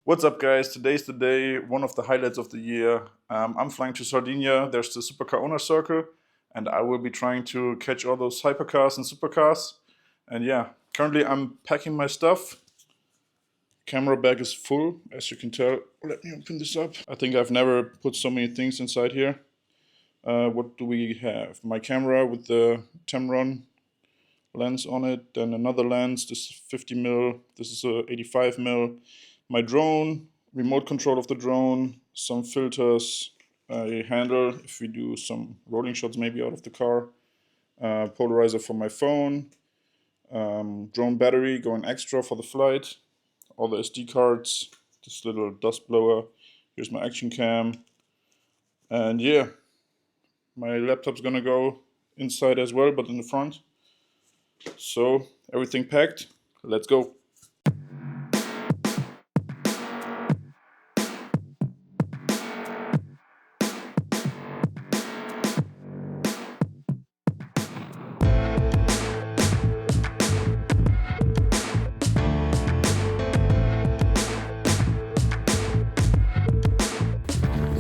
What's up, guys? Today's the day, one of the highlights of the year. I'm flying to Sardinia. There's the Supercar Owners Circle, and I will be trying to catch all those hypercars and supercars. And yeah, currently I'm packing my stuff. Camera bag is full, as you can tell. Let me open this up. I think I've never put so many things inside here. What do we have? My camera with the Tamron lens on it, then another lens. This is 50mm. This is a 85mm. My drone, remote control of the drone, some filters, a handle if we do some rolling shots maybe out of the car, polarizer for my phone, drone battery going extra for the flight, all the SD cards, this little dust blower, here's my action cam, and yeah, my laptop's gonna go inside as well, but in the front. So everything packed, let's go.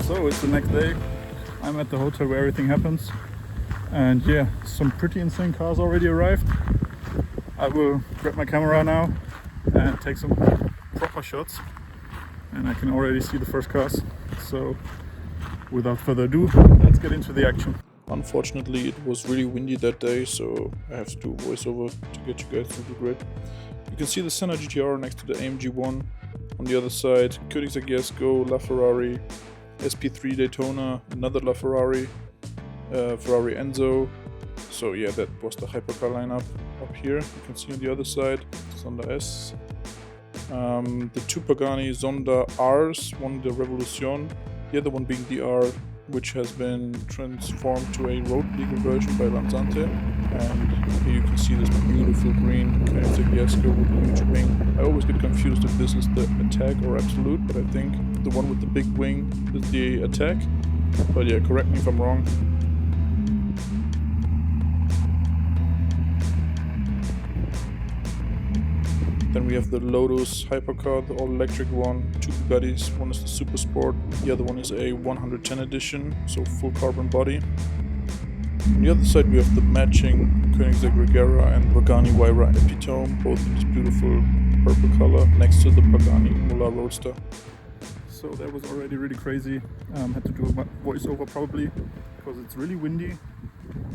So it's the next day. I'm at the hotel where everything happens, and yeah, some pretty insane cars already arrived. I will grab my camera now and take some proper shots, and I can already see the first cars. So without further ado, let's get into the action. Unfortunately, it was really windy that day, so I have to do voiceover to get you guys through the grid. You can see the Senna GTR next to the AMG 1. On the other side, koenigsegg Go, LaFerrari, SP3 Daytona, another LaFerrari, Ferrari Enzo. So yeah, that was the hypercar lineup up here. You can see on the other side, Zonda S. The two Pagani Zonda Rs, one the Revolucion, the other one being the R, which has been transformed to a road legal version by Lanzante. And here you can see this beautiful green koenigsegg Go with a huge wing. I always get confused if this is the Attack or Absolute, but I think the one with the big wing is the Attack. But yeah, correct me if I'm wrong. Then we have the Lotus Hypercar, the all-electric one, two Bugattis. One is the Super Sport, the other one is a 110 edition, so full carbon body. On the other side we have the matching koenigsegg Regera and Pagani Huayra Epitome, both in this beautiful purple color, next to the Pagani Mulla Roadster. So that was already really crazy. Had to do a voiceover probably, because it's really windy.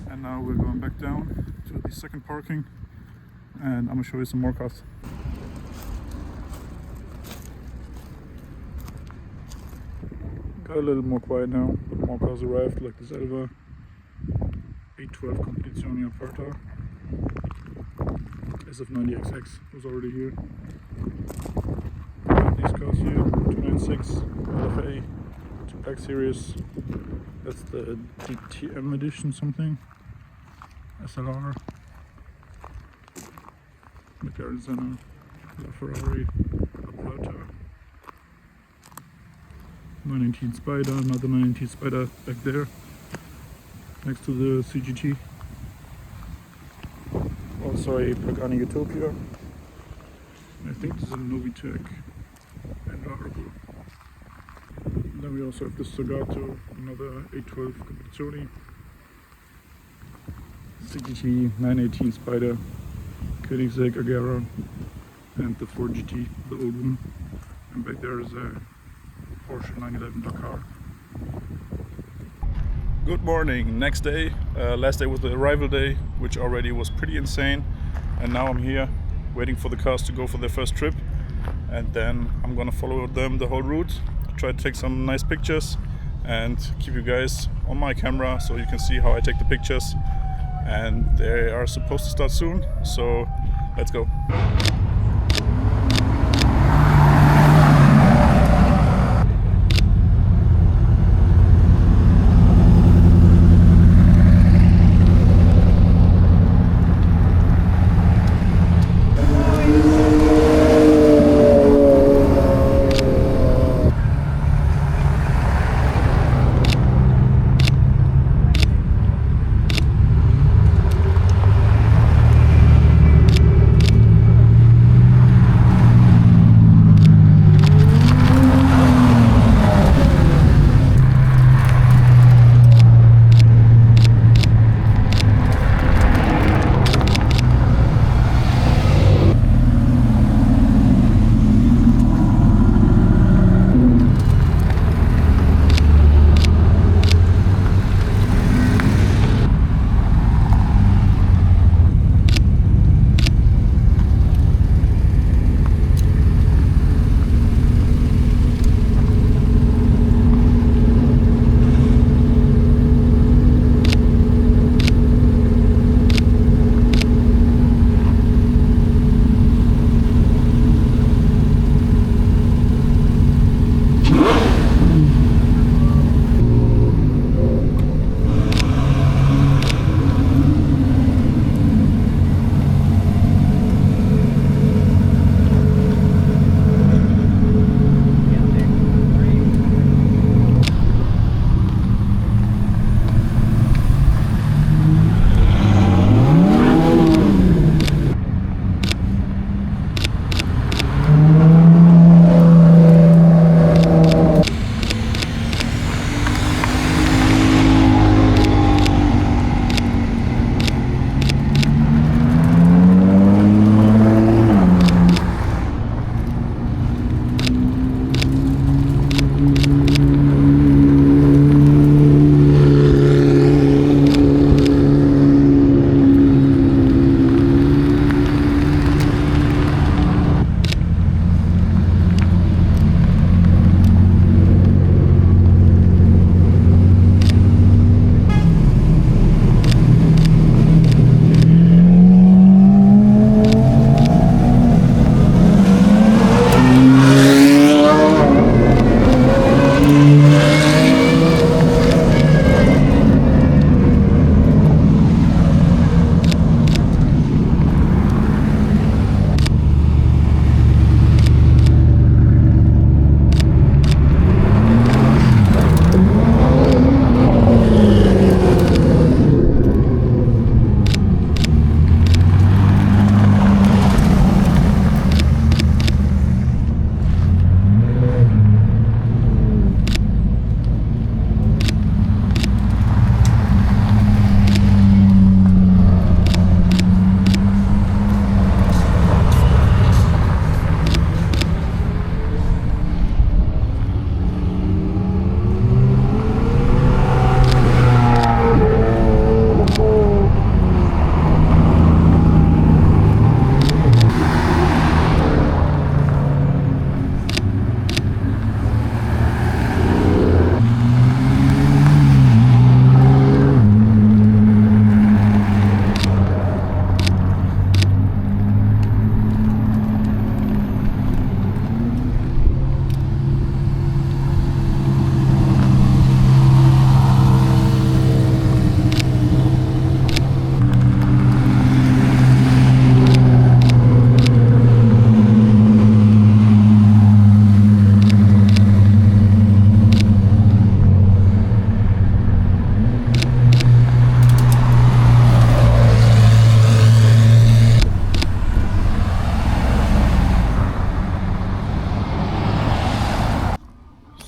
And now we're going back down to the second parking, and I'm gonna show you some more cars. Got a little more quiet now, but more cars arrived, like this Elva 812 Competizione Aperta. SF90XX was already here. These cars here, 296, LFA, 2 Pack Series. That's the DTM edition something. SLR. McLaren Senna, LaFerrari, Aperta. 919 Spider, another 919 Spider back there, next to the CGT. Also a Pagani Utopia. I think this is a Novitec and Argo. Then we also have the Sagato, another 812 Competizione. CGT 918 Spider, koenigsegg Agera, and the 4GT, the old one. And back there is a Porsche 911 Dakar. Good morning, next day. Last day was the arrival day, which already was pretty insane. And now I'm here waiting for the cars to go for their first trip. And then I'm gonna follow them the whole route, try to take some nice pictures and keep you guys on my camera so you can see how I take the pictures. And they are supposed to start soon, so let's go.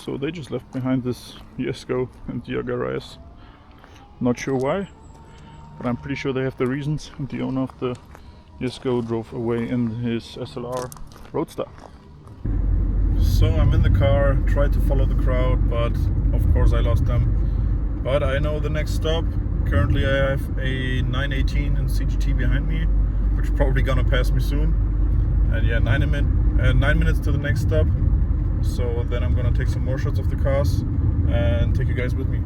So they just left behind this Jesko and Diaga RS. Not sure why, but I'm pretty sure they have the reasons. And the owner of the Jesko drove away in his SLR Roadster. So I'm in the car, tried to follow the crowd, but of course I lost them. But I know the next stop. Currently I have a 918 in CGT behind me, which is probably gonna pass me soon. And yeah, 9 minutes to the next stop. So then I'm gonna take some more shots of the cars and take you guys with me.